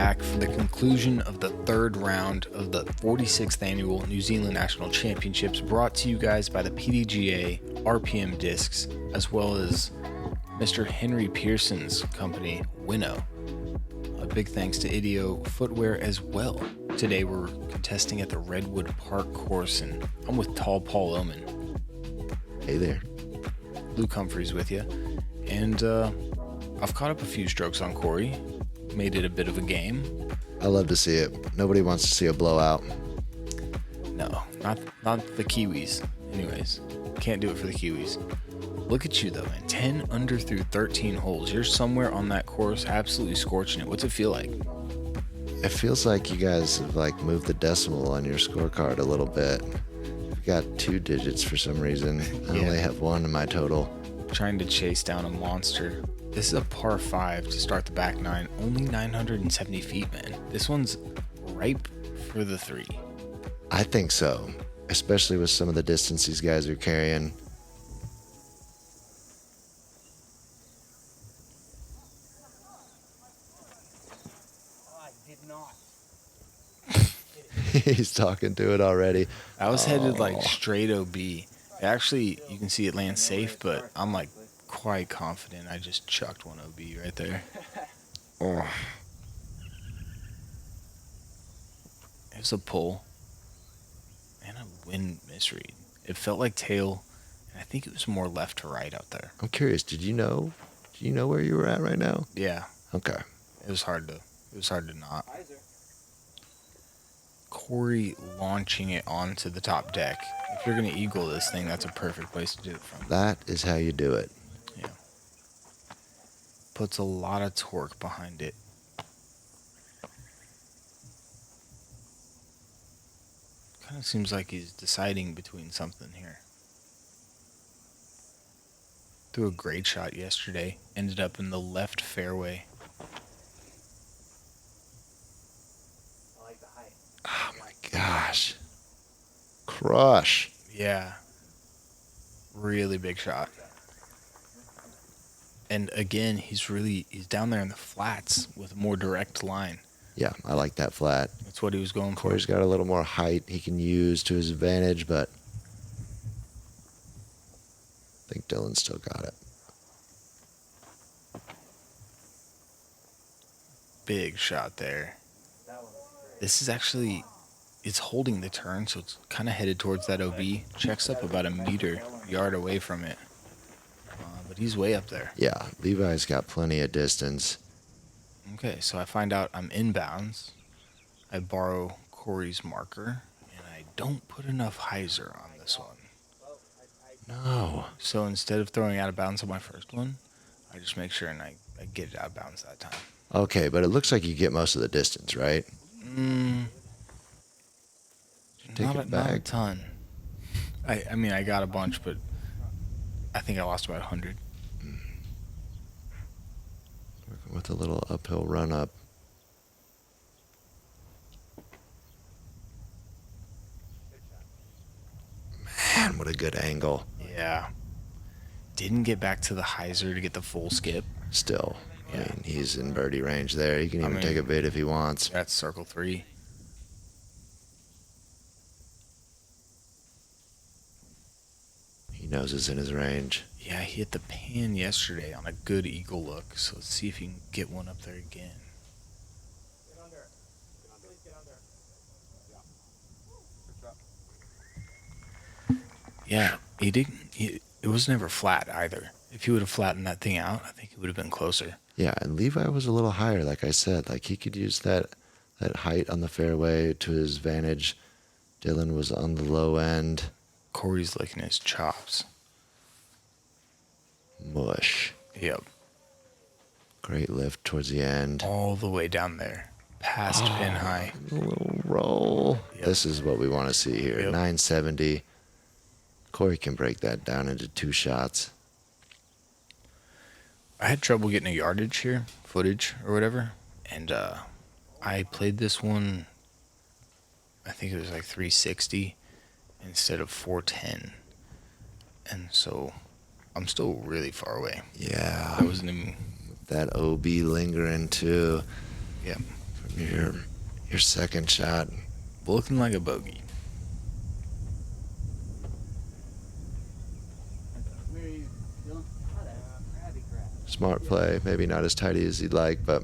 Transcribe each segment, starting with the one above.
back for the conclusion of the third round of the 46th annual New Zealand National Championships, brought to you guys by the PDGA, RPM Discs, as well as Mr. Henry Pearson's company, Winnow. A big thanks to Idio Footwear as well. Today we're contesting at the Redwood Park course, and I'm with Tall Paul Oman. Hey there. Luke Humphries with you. And I've caught up a few strokes on Corey. Made it a bit of a game. I love to see it. Nobody wants to see a blowout. No, not the Kiwis. Anyways, can't do it for the Kiwis. Look at you though, man. 10 under through 13 holes. You're somewhere on that course, absolutely scorching it. What's it feel like? It feels like you guys have moved the decimal on your scorecard a little bit. You've got 2 digits for some reason. I only have 1 in my total. Trying to chase down a monster. This is a par 5 to start the back 9. Only 970 feet, man. This one's ripe for the 3. I think so, especially with some of the distance these guys are carrying. I did not. He's talking to it already. I was headed straight OB. Actually, you can see it land safe, but I'm quite confident I just chucked one OB right there. Oh. It was a pull and a wind misread. It felt like tail, and I think it was more left to right out there. I'm curious, do you know where you were at right now? Yeah. Okay. It was hard to not. Corey launching it onto the top deck. If you're gonna eagle this thing, that's a perfect place to do it from. That is how you do it. Yeah. Puts a lot of torque behind it. Kind of seems like he's deciding between something here. Threw a great shot yesterday. Ended up in the left fairway. I like the height. Oh my gosh. Crush. Yeah. Really big shot. And again, he's down there in the flats with a more direct line. Yeah, I like that flat. That's what he was going for. Corey's got a little more height he can use to his advantage, but I think Dylan's still got it. Big shot there. That one was great. This is actually, it's holding the turn, so it's kind of headed towards that OB. Checks up about a yard away from it. But he's way up there. Yeah, Levi's got plenty of distance. Okay, so I find out I'm inbounds. I borrow Corey's marker, and I don't put enough hyzer on this one. No. So instead of throwing out of bounds on my first one, I just make sure and I get it out of bounds that time. Okay, but it looks like you get most of the distance, right? Take it Not a back. ton. I mean, I got a bunch, but I think I lost about 100. Working with a little uphill run up. Man, what a good angle. Yeah. Didn't get back to the hyzer to get the full skip. Still, I Yeah. mean, he's in birdie range there. He can even take a bait if he wants. That's circle 3. He knows it's in his range. Yeah, he hit the pan yesterday on a good eagle look, so let's see if he can get one up there again. Get under. Please get under. Yeah. Yeah, he didn't. It was never flat either. If he would have flattened that thing out, I think it would have been closer. Yeah, and Levi was a little higher, like I said. He could use that height on the fairway to his advantage. Dylan was on the low end. Corey's licking his chops. Mush. Yep. Great lift towards the end. All the way down there. Past pin high. A little roll. Yep. This is what we want to see here. Yep. 970. Corey can break that down into 2 shots. I had trouble getting a yardage here, footage or whatever, and I played this one, I think it was 360 instead of 410, and so I'm still really far away. Yeah. I wasn't even... That OB lingering too. Yeah. from your second shot. Looking like a bogey. Smart play. Maybe not as tidy as he'd like, but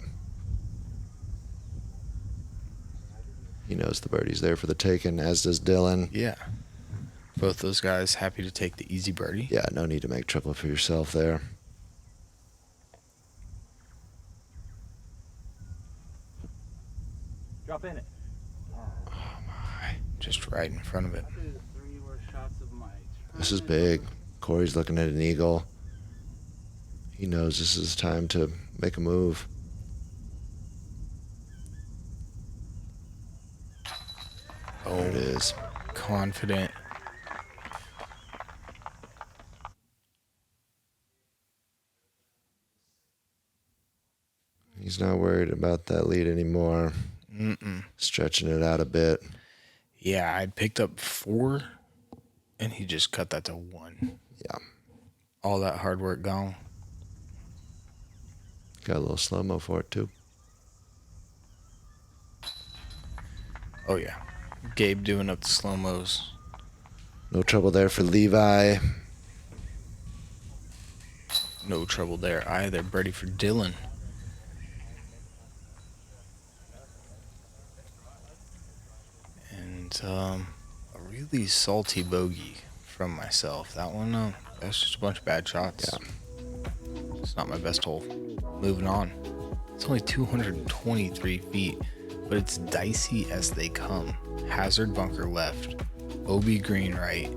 he knows the birdie's there for the taking, as does Dylan. Yeah. Both those guys happy to take the easy birdie. Yeah, no need to make trouble for yourself there. Drop in it. Oh my. Just right in front of it. I'll do the 3 worst shots of my This is big. Corey's looking at an eagle. He knows this is time to make a move. There it is. Confident. He's not worried about that lead anymore. Stretching it out a bit. Yeah, I picked up 4, and he just cut that to 1. Yeah. All that hard work gone. Got a little slow-mo for it, too. Oh, yeah. Gabe doing up the slow-mos. No trouble there for Levi. No trouble there either. Birdie for Dylan. And a really salty bogey from myself. That one, that's just a bunch of bad shots. Yeah. It's not my best hole. Moving on. It's only 223 feet, but it's dicey as they come. Hazard bunker left. OB green right.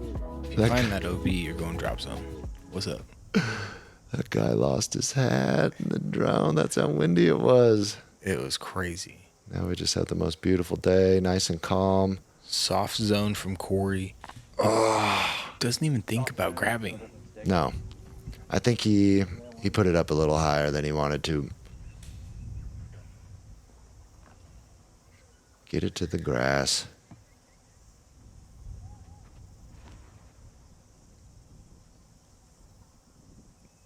If you find that OB, you're going drop zone. What's up? That guy lost his hat in the drown. That's how windy it was. It was crazy. Now we just had the most beautiful day, nice and calm. Soft zone from Corey. Doesn't even think about grabbing. No. I think he put it up a little higher than he wanted to. Get it to the grass.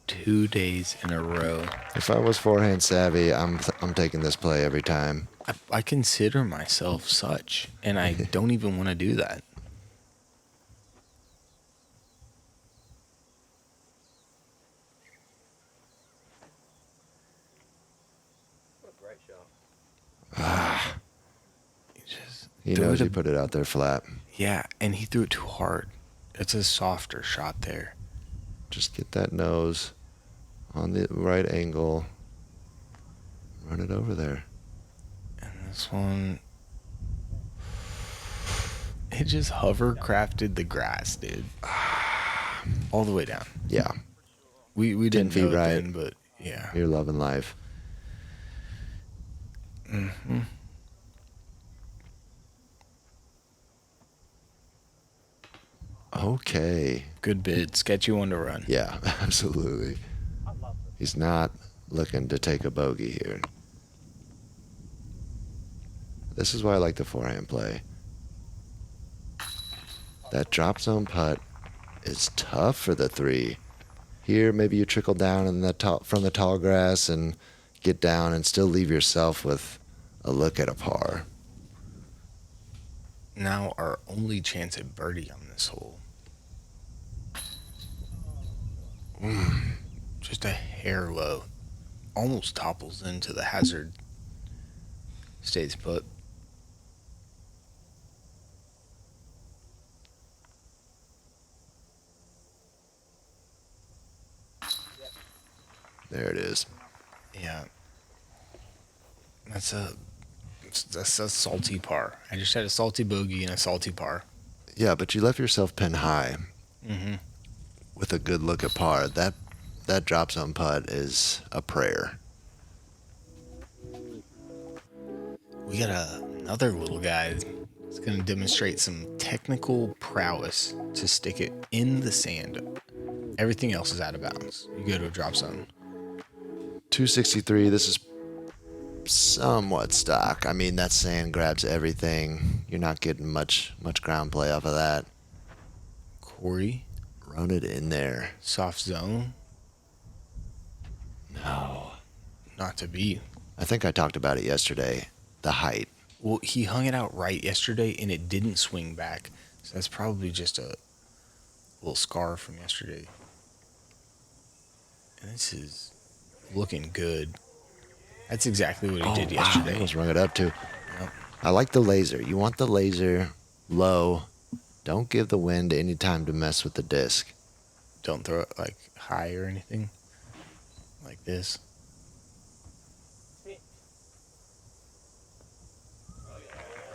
Two days in a row. If I was forehand savvy, I'm taking this play every time. I consider myself such, and I don't even want to do that. Great shot. He knows he put it out there flat. Yeah, and he threw it too hard. It's a softer shot there. Just get that nose on the right angle. Run it over there. And this one, it just hovercrafted the grass, dude. All the way down. Yeah. We didn't 10 feet know it right. then, but yeah. You're loving life. Mm-hmm. Okay. Good bid. Sketchy one to run. Yeah, absolutely. He's not looking to take a bogey here. This is why I like the forehand play. That drop zone putt is tough for the 3. Here, maybe you trickle down in from the tall grass and get down and still leave yourself with a look at a par. Now our only chance at birdie on this hole. Just a hair low. Almost topples into the hazard. Stays put. There it is. Yeah. That's a salty par. I just had a salty bogey and a salty par. Yeah, but you left yourself pin high. Mm-hmm. With a good look at par. That drop zone putt is a prayer. We got another little guy that's going to demonstrate some technical prowess to stick it in the sand. Everything else is out of bounds. You go to a drop zone. 263, this is somewhat stock. I mean, that sand grabs everything. You're not getting much ground play off of that. Corey. Run it in there. Soft zone. No. Not to be. I think I talked about it yesterday. the height. Well, he hung it out right yesterday, and it didn't swing back. So that's probably just a little scar from yesterday. And this is looking good. That's exactly what he did Wow, yesterday. I almost rung it up too. Yep. I like the laser. You want the laser low. Don't give the wind any time to mess with the disc. Don't throw it like high or anything like this.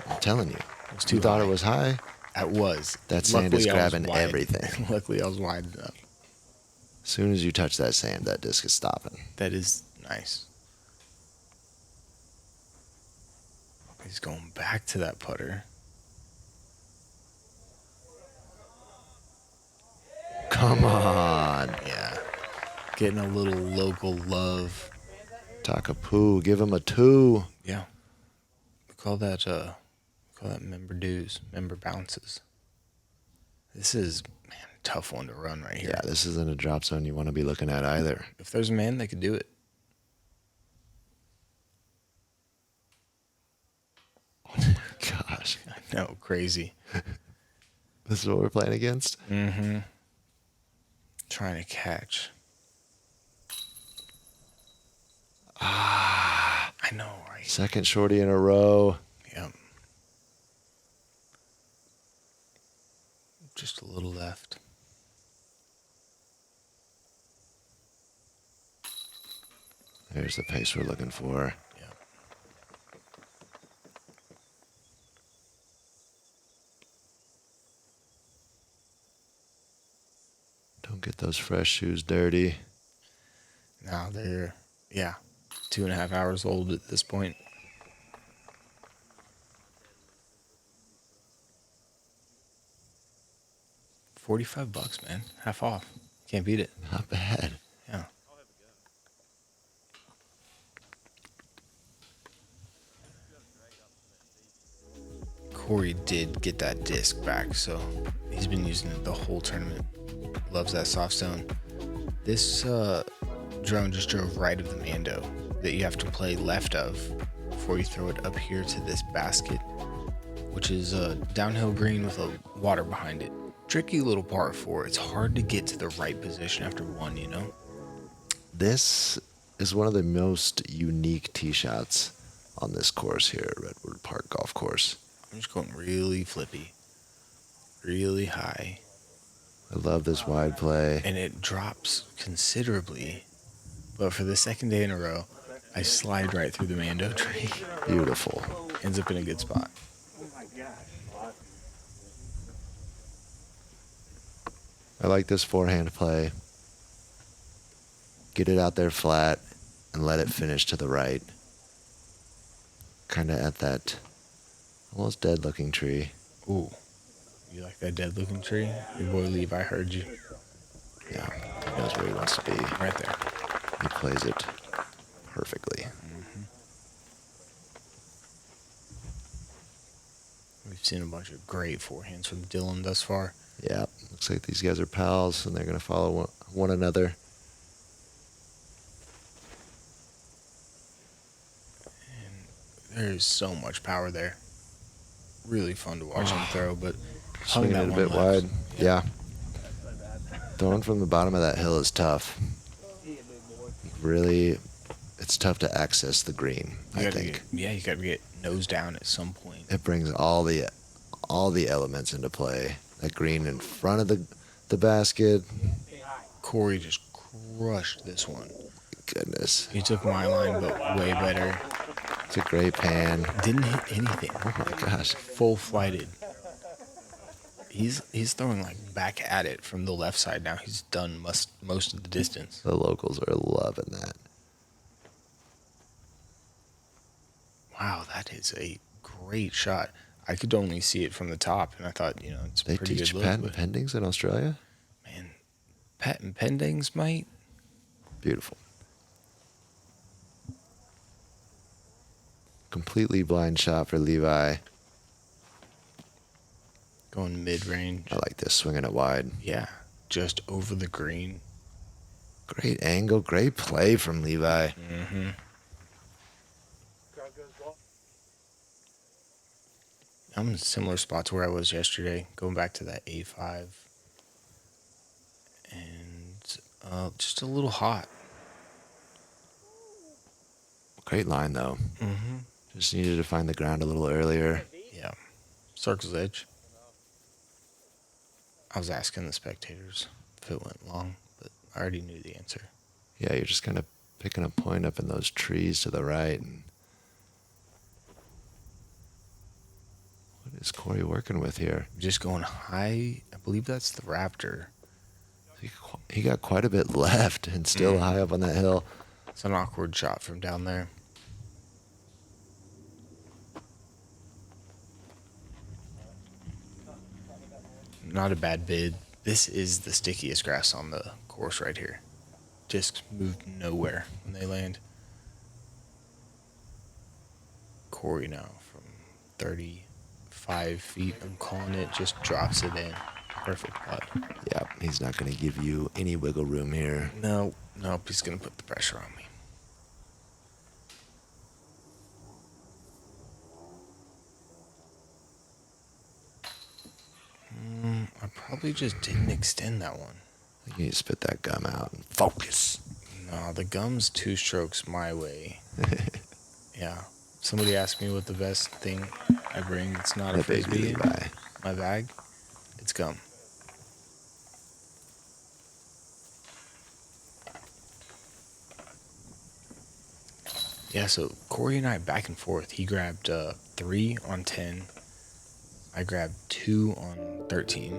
I'm telling you. It's too You thought high. it was high? It was. That sand is Luckily, I was grabbing wide. everything. Luckily, I was wide enough. As soon as you touch that sand, that disc is stopping. That is nice. He's going back to that putter. Come on. Yeah. Getting a little local love. Takapoo, give him a 2. Yeah. We call that member dues, member bounces. This is, man, a tough one to run right here. Yeah, this isn't a drop zone you want to be looking at either. If there's a man, they could do it. Oh my gosh. I know, crazy. This is what we're playing against? Mm-hmm. Trying to catch. I know, right? Second shorty in a row. Yep. Just a little left. There's the pace we're looking for. Yep. Don't get those fresh shoes dirty. Now they're, 2.5 hours old at this point. $45, man. Half off. Can't beat it. Not bad. Yeah. Corey did get that disc back, so he's been using it the whole tournament. Loves that soft zone. This drone just drove right of the Mando that you have to play left of before you throw it up here to this basket, which is a downhill green with a water behind it. Tricky little par 4. It's hard to get to the right position after one, you know? This is one of the most unique tee shots on this course here at Redwood Park Golf Course. I'm just going really flippy, really high. I love this wide play. And it drops considerably. But for the second day in a row, I slide right through the Mando tree. Beautiful. Ends up in a good spot. Oh my gosh. I like this forehand play. Get it out there flat and let it finish to the right. Kind of at that almost dead looking tree. Ooh. You like that dead looking tree? Your boy Levi heard you. Yeah, he knows where he wants to be. Right there. He plays it perfectly. We've seen a bunch of great forehands from Dylan thus far. Yeah, looks like these guys are pals and they're going to follow one another. There's so much power there. Really fun to watch him throw, but hung Swinging that it a one bit left. wide. Yeah. Throwing from the bottom of that hill is tough. Really, it's tough to access the green, I think. You gotta get nose down at some point. It brings all the elements into play. That green in front of the basket. Corey just crushed this one. Goodness. He took my line, but way better. It's a great pan. Didn't hit anything. Oh my gosh. Full flighted. He's throwing like back at it from the left side now. He's done most of the distance. The locals are loving that. Wow, that is a great shot. I could only see it from the top, and I thought, it's a They pretty teach good look. patent But pendings in Australia? man, patent pendings, mate. Beautiful. Completely blind shot for Levi. Going mid-range. I like this, swinging it wide. Yeah, just over the green. Great angle, great play from Levi. Mm-hmm. Crowd goes ball. I'm in a similar spot to where I was yesterday, going back to that A5. And just a little hot. Great line, though. Just needed to find the ground a little earlier. Yeah. Circle's edge. I was asking the spectators if it went long, but I already knew the answer. Yeah, you're just kind of picking a point up in those trees to the right. And what is Corey working with here? Just going high. I believe that's the Raptor. He got quite a bit left and still high up on that hill. It's an awkward shot from down there. Not a bad bid. This is the stickiest grass on the course right here. Discs move nowhere when they land. Corey now from 35 feet, I'm calling it, just drops it in. Perfect putt. Yeah, he's not going to give you any wiggle room here. Nope, he's going to put the pressure on me. I probably just didn't extend that one. I think you need to spit that gum out and focus. No, the gum's 2 strokes my way. Yeah. Somebody asked me what the best thing I bring. It's not a frisbee in my bag. It's gum. Yeah, so Corey and I back and forth. He grabbed 3 on 10. I grabbed 2 on 13.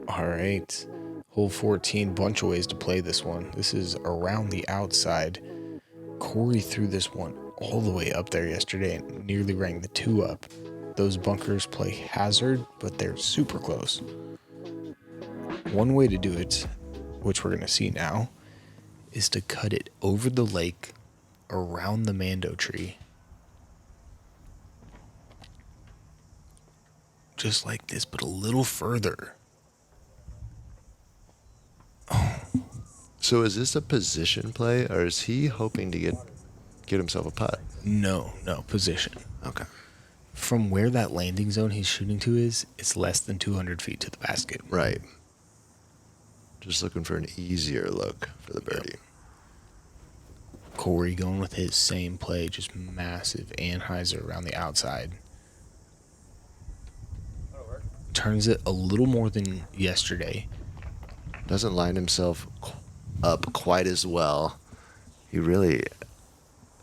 All right. Hole 14, bunch of ways to play this one. This is around the outside. Corey threw this one all the way up there yesterday and nearly rang the 2 up. Those bunkers play hazard, but they're super close. One way to do it, which we're going to see now, is to cut it over the lake around the mando tree. Just like this, but a little further. So is this a position play, or is he hoping to get himself a putt? No, position. Okay. From where that landing zone he's shooting to is, it's less than 200 feet to the basket. Right. Just looking for an easier look for the birdie. Yep. Corey going with his same play, just massive Anheuser around the outside. Turns it a little more than yesterday. Doesn't line himself up quite as well. He really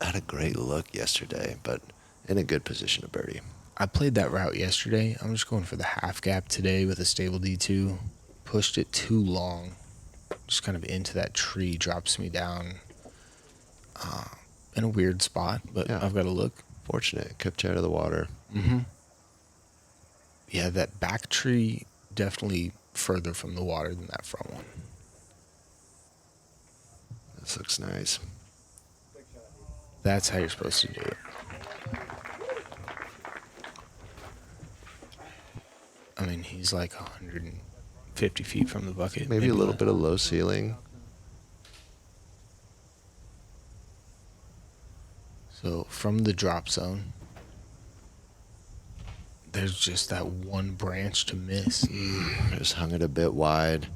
had a great look yesterday, but in a good position to birdie. I played that route yesterday. I'm just going for the half gap today with a stable D2. Pushed it too long. Just kind of into that tree, drops me down in a weird spot, but yeah. I've got to look. Fortunate, kept you out of the water. Yeah, that back tree definitely further from the water than that front one. This looks nice. That's how you're supposed to do it. I mean, he's like 150 feet from the bucket. Maybe a little bit of low ceiling. So from the drop zone, there's just that one branch to miss. Just hung it a bit wide.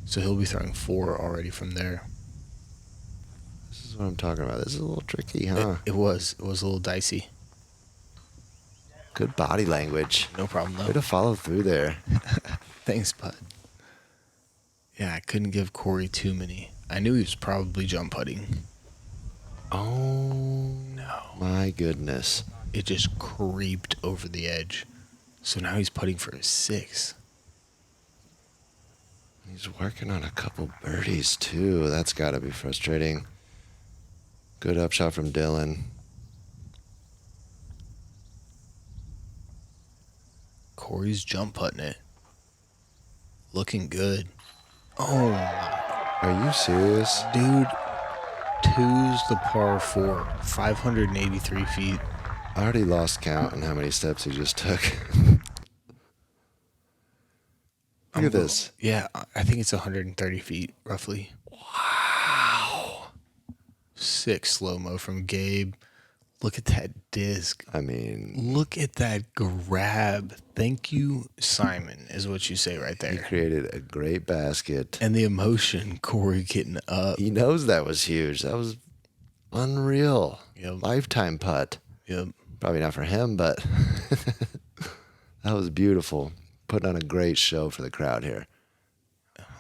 So he'll be throwing 4 already from there. This is what I'm talking about. This is a little tricky, huh? It was a little dicey. Good body language. No problem, though. Way to follow through there. Thanks, bud. Yeah, I couldn't give Corey too many. I knew he was probably jump putting. Oh, No. my goodness. It just creeped over the edge. So now he's putting for his 6. He's working on a couple birdies, too. That's got to be frustrating. Good upshot from Dylan. Corey's jump putting it. Looking good. Oh, Are you serious? dude. 2's the par 4. 583 feet. I already lost count on how many steps he just took. Look at this. Yeah, I think it's 130 feet, roughly. Wow. Sick slow-mo from Gabe. Look at that disc. I mean, Look at that grab. Thank you, Simon, is what you say right he there. created a great basket. And the emotion, Corey getting up. He knows that was huge. That was unreal. Yep. Lifetime putt. Yep. Probably not for him, but that was beautiful. Putting on a great show for the crowd here.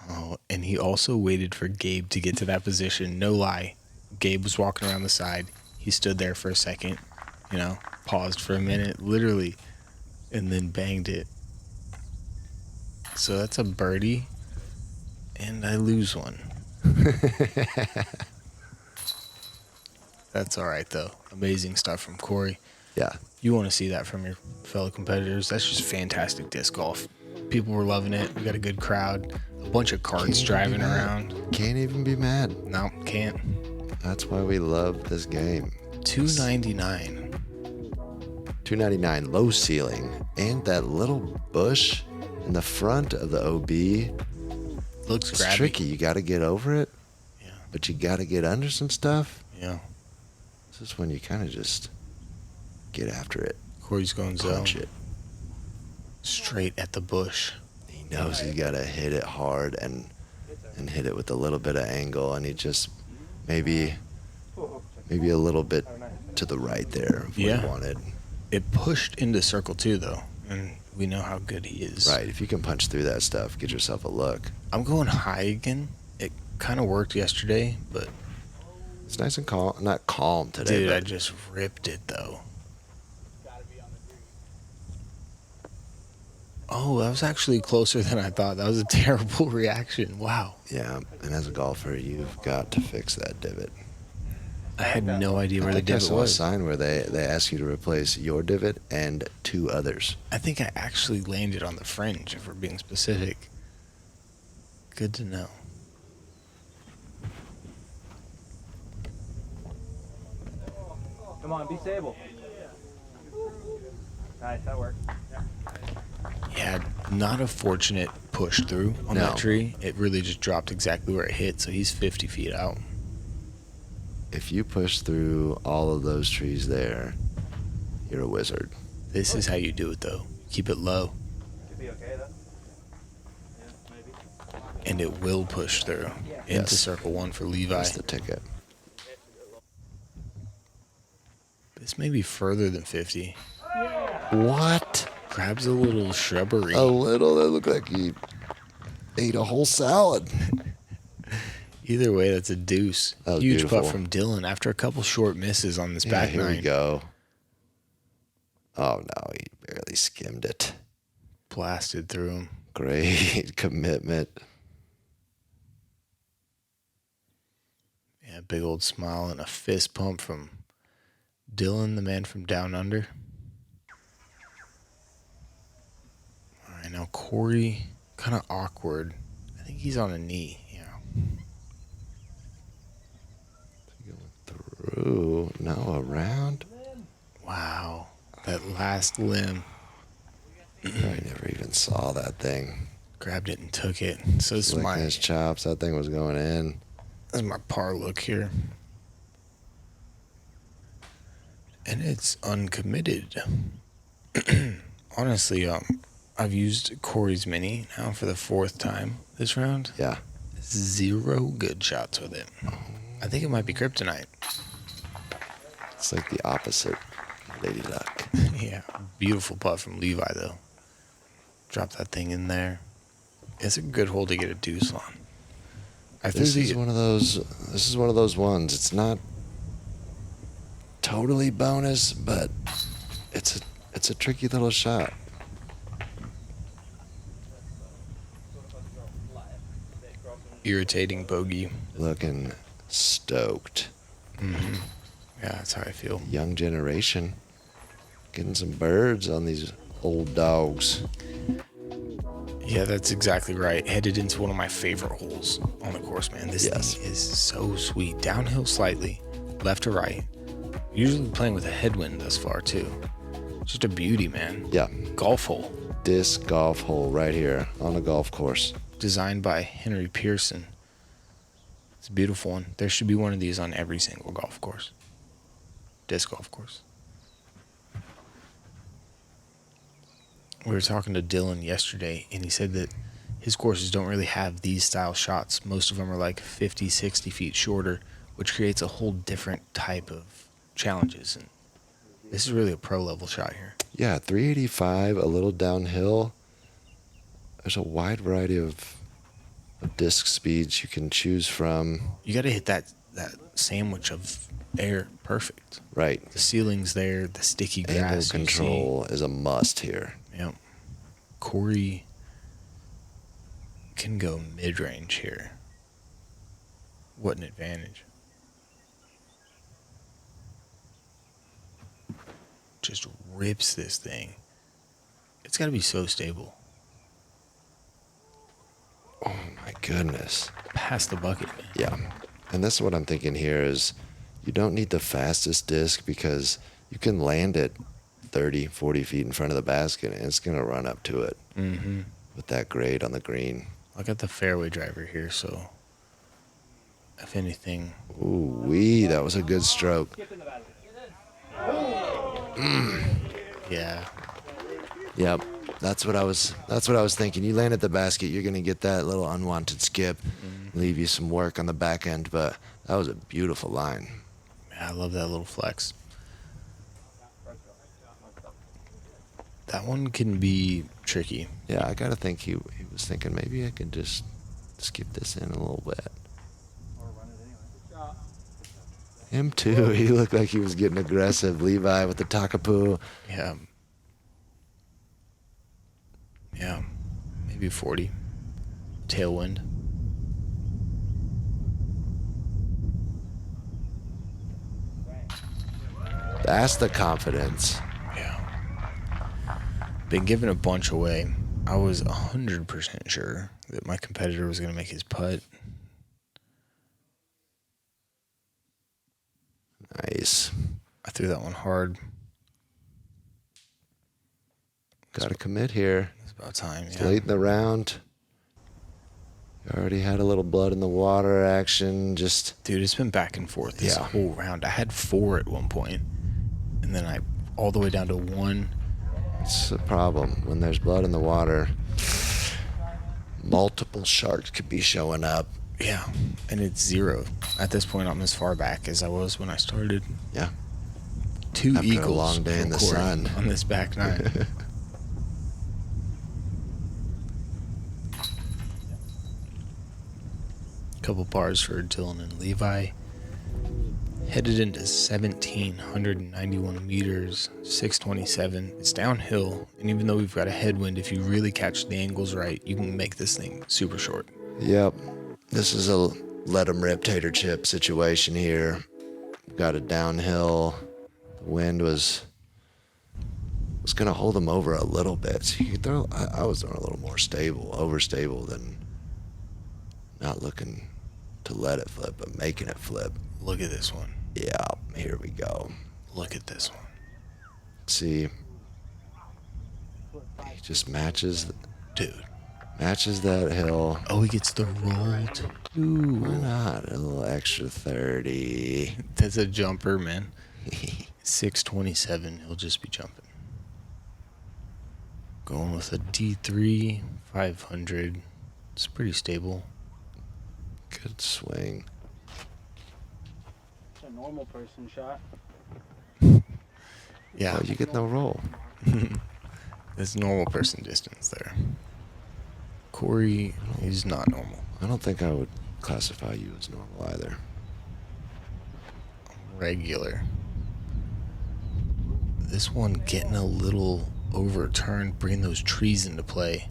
Oh, and he also waited for Gabe to get to that position. No lie. Gabe was walking around the side. He stood there for a second, paused for a minute, literally, and then banged it. So that's a birdie, and I lose one. That's all right, though. Amazing stuff from Corey. Yeah. You want to see that from your fellow competitors. That's just fantastic disc golf. People were loving it. We got a good crowd. A bunch of carts driving around. Can't even be mad. No, can't. That's why we love this game. $299. $299 low ceiling. And that little bush in the front of the OB. Looks It's grabby. tricky. You got to get over it. Yeah. But you got to get under some stuff. Yeah. This is when you kind of just get after it. Corey's going zone. Punch it. Straight at the bush. He knows he's got to hit it hard and hit it with a little bit of angle. And he just maybe a little bit to the right there of what Yeah. he wanted. It pushed into circle 2, though. And we know how good he is. Right. If you can punch through that stuff, get yourself a look. I'm going high again. It kind of worked yesterday, but It's nice and calm. Not calm today, dude, I but just ripped it, though. Oh, that was actually closer than I thought. That was a terrible reaction. Wow. yeah. And as a golfer, you've got to fix that divot. I had no idea where I the think I divot saw a was. sign where they ask you to replace your divot and 2 others. I think I actually landed on the fringe, if we're being specific. Good to know. Come on, be stable. Nice, that worked. Yeah, not a fortunate push through on that No. tree. It really just dropped exactly where it hit, so he's 50 feet out. If you push through all of those trees there, you're a wizard. This is how you do it, though. Keep it low, Could be okay though. Yeah, maybe. and it will push through into Yes. circle 1 for Levi. That's the ticket. This may be further than 50. What? Grabs a little shrubbery. A little. That looked like he ate a whole salad. Either way, that's a deuce. That was Huge beautiful. putt from Dylan after a couple short misses on this Yeah, back here nine. we go. Oh, no. He barely skimmed it. Blasted through him. Great commitment. Yeah, big old smile and a fist pump from Dylan, the man from down under. All right, now Corey, kind of awkward. I think he's on a knee. Yeah. Through. No, around. Wow, that last limb. I never even saw that thing. Grabbed it and took it. So this is Licking my, his chops. That thing was going in. this is my par look here. And it's uncommitted. Honestly, I've used Corey's Mini now for the 4th time this round. Yeah. 0 good shots with it. I think it might be kryptonite. It's like the opposite. Lady Luck. Yeah, beautiful putt from Levi though. Drop that thing in there. It's a good hole to get a deuce on. I This think is one of those. This is one of those ones. It's not totally bonus, but it's a tricky little shot. Irritating bogey. Looking stoked. Yeah, that's how I feel. Young generation. Getting some birds on these old dogs. Yeah, that's exactly right. Headed into one of my favorite holes on the course, man. This thing is so sweet. Downhill slightly, left to right. Usually playing with a headwind thus far, too. Just a beauty, man. Yeah. Golf hole. Disc golf hole right here on a golf course. Designed by Henry Pearson. It's a beautiful one. There should be one of these on every single golf course. Disc golf course. We were talking to Dylan yesterday, and he said that his courses don't really have these style shots. Most of them are like 50, 60 feet shorter, which creates a whole different type of challenges. And this is really a pro level shot here. Yeah, 385, a little downhill. There's a wide variety of disc speeds you can choose from. You got to hit that sandwich of air perfect. Right. The ceiling's there, the sticky Angle grass. control is a must here. Yep. Corey can go mid-range here. What an advantage. Just rips this thing. It's got to be so stable. Oh my goodness. Past the bucket, man. Yeah. And that's what I'm thinking here is you don't need the fastest disc because you can land it 30, 40 feet in front of the basket and it's going to run up to it with that grade on the green. I got the fairway driver here, so if anything. Ooh wee, that was a good stroke. Yeah. Yep. That's what I was thinking. You land at the basket, you're going to get that little unwanted skip, leave you some work on the back end, but that was a beautiful line. Yeah, I love that little flex. That one can be tricky. Yeah, I got to think he was thinking maybe I could just skip this in a little bit. Him too. He looked like he was getting aggressive. Levi with the Takapoo. Yeah. Yeah. Maybe 40. Tailwind. That's the confidence. Yeah. Been giving a bunch away. I was 100% sure that my competitor was going to make his putt. Nice. I threw that one hard. Got to commit here. It's about time. It's Yeah. late in the round. You already had a little blood in the water action. Just Dude, it's been back and forth this Yeah. whole round. I had 4 at one point, and then I all the way down to 1. it's a problem when there's blood in the water. Multiple sharks could be showing up. Yeah, and it's 0. At this point, I'm as far back as I was when I started. Yeah. 2 After a eagles long day in the from Corey sun. on this back 9. Couple bars for Dylan and Levi. Headed into 1,791 meters, 627. It's downhill, and even though we've got a headwind, if you really catch the angles right, you can make this thing super short. Yep. This is a let 'em rip tater chip situation here. Got it downhill. The wind was going to hold them over a little bit. So you could throw. I was throwing a little more stable, overstable than not looking to let it flip, but making it flip. Look at this one. Yeah, here we go. Look at this one. See, he just matches Dude. that hill. Oh, he gets the roll, too. Why not? A little extra 30. That's a jumper, man. 627, he'll just be jumping. Going with a D3, 500. It's pretty stable. Good swing. It's a normal person shot. Yeah, Oh, you get no roll. that's normal person distance there. Corey, he's not normal. I don't think I would classify you as normal either. Regular. this one getting a little overturned, bringing those trees into play.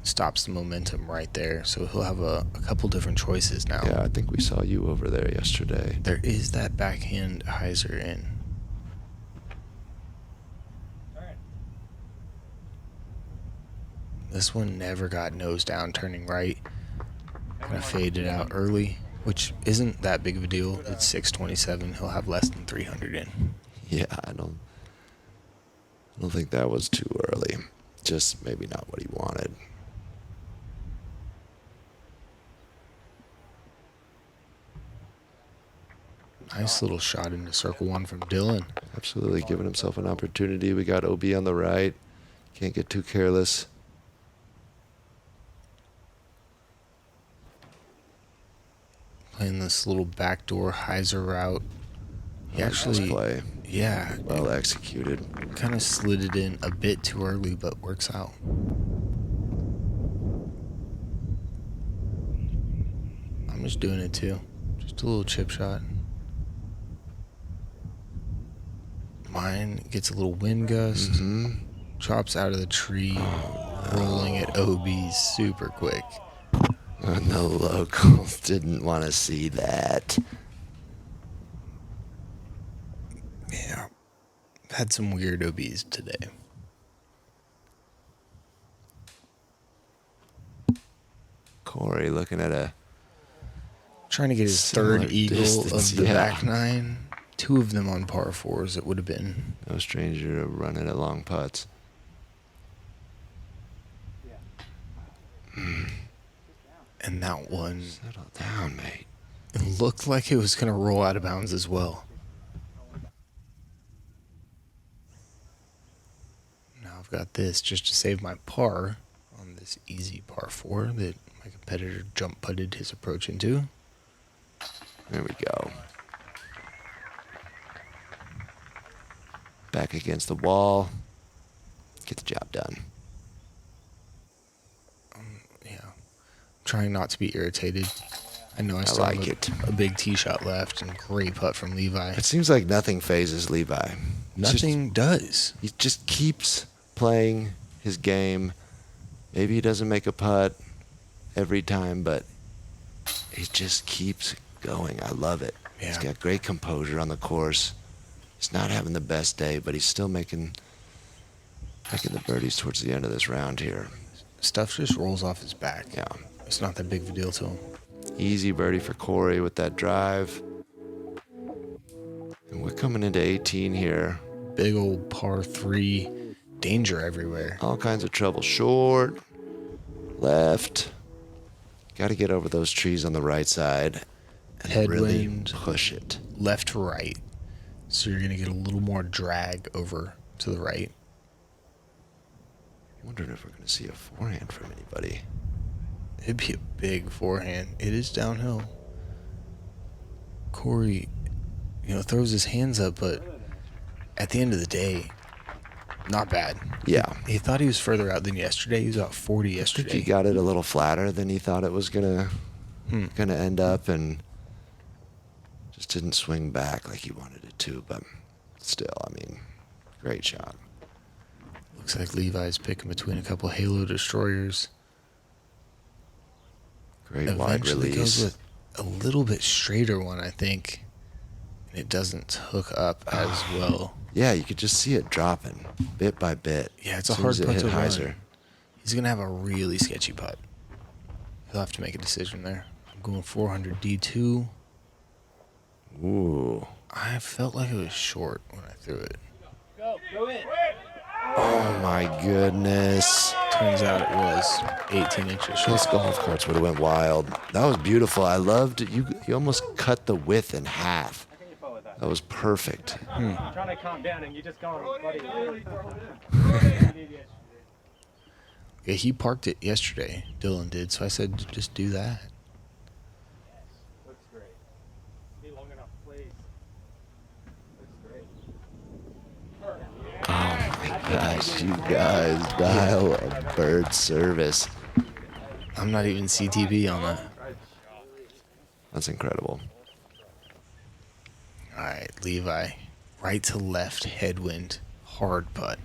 Stops the momentum right there, so he'll have a couple different choices now. Yeah, I think we saw you over there yesterday. There is that backhand hyzer in. This one never got nose down, turning right. Kind of faded out early, which isn't that big of a deal. It's 627. He'll have less than 300 in. Yeah, I don't think that was too early. Just maybe not what he wanted. Nice little shot into circle one from Dylan. Absolutely giving himself an opportunity. We got OB on the right. Can't get too careless. Playing this little backdoor hyzer route. He actually, Nice play. yeah, Well executed. kind of slid it in a bit too early, but works out. I'm just doing it too. Just a little chip shot. Mine gets a little wind gust, drops out of the tree, rolling at OB super quick. And the locals didn't want to see that. Yeah, had some weird OBs today. Corey looking at a Trying to get his Similar third eagle distance, of the yeah. back nine. Two of them on par fours, it would have been. no stranger to running at long putts. And that one, Settle down, mate. it looked like it was going to roll out of bounds as well. Now I've got this just to save my par on this easy par four that my competitor jump putted his approach into. There we go. Back against the wall. Get the job done. Yeah, trying not to be irritated. I know I still like have it. a big tee shot left and great putt from Levi. It seems like nothing phases Levi. It's just- Nothing does. he just keeps playing his game. Maybe he doesn't make a putt every time, but he just keeps going. I love it. Yeah. He's got great composure on the course. He's not having the best day, but he's still making the birdies towards the end of this round here. Stuff just rolls off his back. Yeah. It's not that big of a deal to him. Easy birdie for Corey with that drive. And we're coming into 18 here. Big old par three, danger everywhere. All kinds of trouble. Short, left. Got to get over those trees on the right side and really Headwind. push it. Left to right. So you're going to get a little more drag over to the right. Wondering if we're going to see a forehand from anybody. It'd be a big forehand. It is downhill. Corey, throws his hands up, but at the end of the day, not bad. Yeah. He thought he was further out than yesterday. He was about 40 I think yesterday. he got it a little flatter than he thought it was gonna end up, and just didn't swing back like he wanted it to. But still, I mean, great shot. Looks like Levi's picking between a couple Halo destroyers. Great wide Eventually release. goes with a little bit straighter one, I think. And it doesn't hook up as well. Yeah, you could just see it dropping bit by bit. Yeah, it's a As soon hard as it putt hit to run. hyzer. He's going to have a really sketchy putt. He'll have to make a decision there. I'm going 400 D2. Ooh. I felt like it was short when I threw it. Go in. Oh my goodness. Turns out it was 18 inches short. Those golf carts would have went wild. That was beautiful. I loved it. You almost cut the width in half. How can you follow that? That was perfect. I'm trying to calm down and you just gone, buddy. Yeah, he parked it yesterday. Dylan did, so I said just do that. Looks great. Be long enough, please. Looks great. Gosh, you guys dial a bird service. I'm not even CTB on that. That's incredible. All right, Levi right to left headwind, hard putt.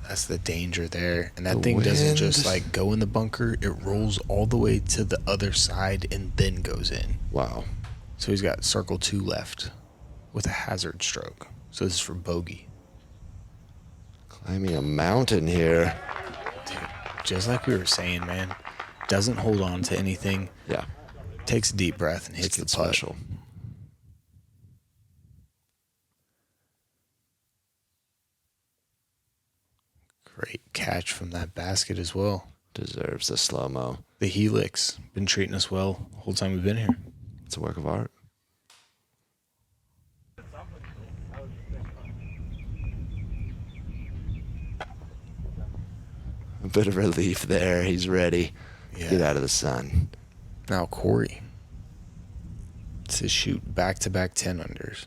That's the danger there. And that The thing doesn't just wind. like go in the bunker, it rolls all the way to the other side and then goes in. Wow. So he's got circle 2 left with a hazard stroke. So this is for bogey. Climbing a mountain here. Dude, just like we were saying, man, doesn't hold on to anything, Yeah. takes a deep breath and hits the It's putt. special. Great catch from that basket as well. Deserves the slow-mo. The helix, been treating us well the whole time we've been here. It's a work of art. A bit of relief there. He's ready. Yeah. Get out of the sun. Now Corey to shoot back-to-back 10 unders.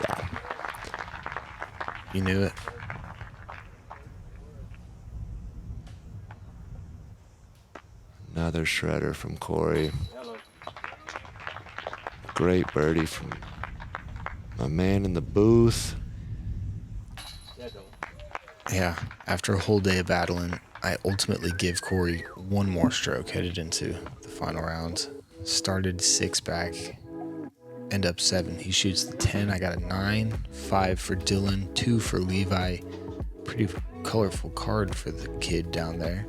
Yeah. You knew it. Another shredder from Corey. Great birdie from my man in the booth. Yeah, after a whole day of battling, I ultimately give Corey one more stroke headed into the final round. Started 6 back, end up 7. He shoots the 10. I got a 9, 5 for Dylan, 2 for Levi. Pretty colorful card for the kid down there.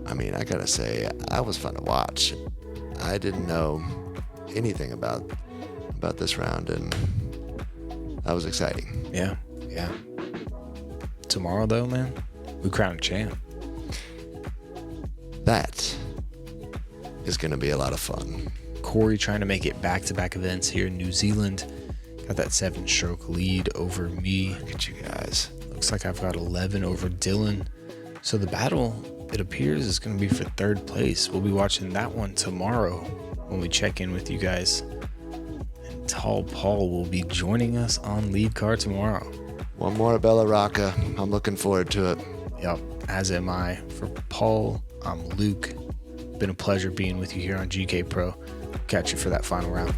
I mean, I gotta say, that was fun to watch. I didn't know anything about this round, and that was exciting. Yeah. Tomorrow, though, man, we crown a champ. That is gonna be a lot of fun. Corey trying to make it back-to-back events here in New Zealand. Got that 7-stroke lead over me. Look at you guys. Looks like I've got 11 over Dylan. So the battle, it appears, is going to be for 3rd place. We'll be watching that one tomorrow when we check in with you guys. And Tall Paul will be joining us on lead car tomorrow. One more at Bella Rocca. I'm looking forward to it. Yep, as am I. For Paul, I'm Luke. Been a pleasure being with you here on GK Pro. Catch you for that final round.